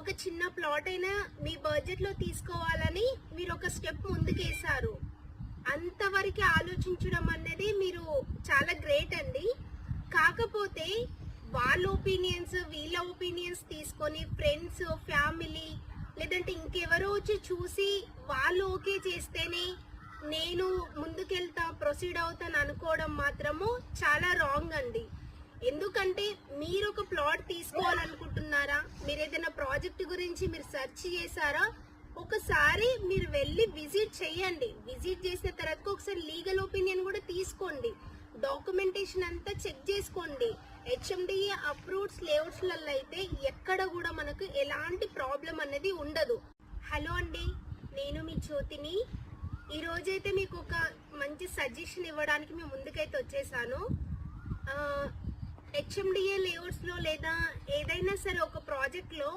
ఒక చిన్న ప్లాట్ అయినా మీ బడ్జెట్ లో తీసుకోవాలని మీరు ఒక స్టెప్ ముందుకేసారు. అంతవరకు ఆలోచించడం అనేది మీరు చాలా గ్రేట్ అండి. కాకపోతే వాళ్ళ ఒపీనియన్స్ వీళ్ళ ఒపీనియన్స్ తీసుకొని ఫ్రెండ్స్ ఫ్యామిలీ లేదంటే ఇంకెవరో వచ్చి చూసి వాళ్ళు ఓకే చేస్తేనే నేను ముందుకెళ్తా ప్రొసీడ్ అవుతాను అనుకోవడం మాత్రము చాలా రాంగ్ అండి. ఎందుకంటే మీరు ఒక ప్లాట్ తీసుకోవాలనుకుంటున్నారా, మీరు ఏదైనా ప్రాజెక్ట్ గురించి మీరు సెర్చ్ చేశారా, ఒకసారి మీరు వెళ్ళి విజిట్ చేయండి. విజిట్ చేసిన తర్వాత ఒకసారి లీగల్ ఒపీనియన్ కూడా తీసుకోండి, డాక్యుమెంటేషన్ అంతా చెక్ చేసుకోండి. హెచ్ఎండిఏ అప్రూవ్డ్ లేఅవుట్స్ లలో అయితే ఎక్కడ కూడా మనకు ఎలాంటి ప్రాబ్లం అనేది ఉండదు. హలో అండి, నేను మీ జ్యోతిని. ఈ రోజైతే మీకు ఒక మంచి సజెషన్ ఇవ్వడానికి మీ ముందుకైతే వచ్చేసాను. హెచ్ఎండిఏ లేఅవుట్స్ లో లేదా ఏదైనా సరే ఒక ప్రాజెక్ట్ లో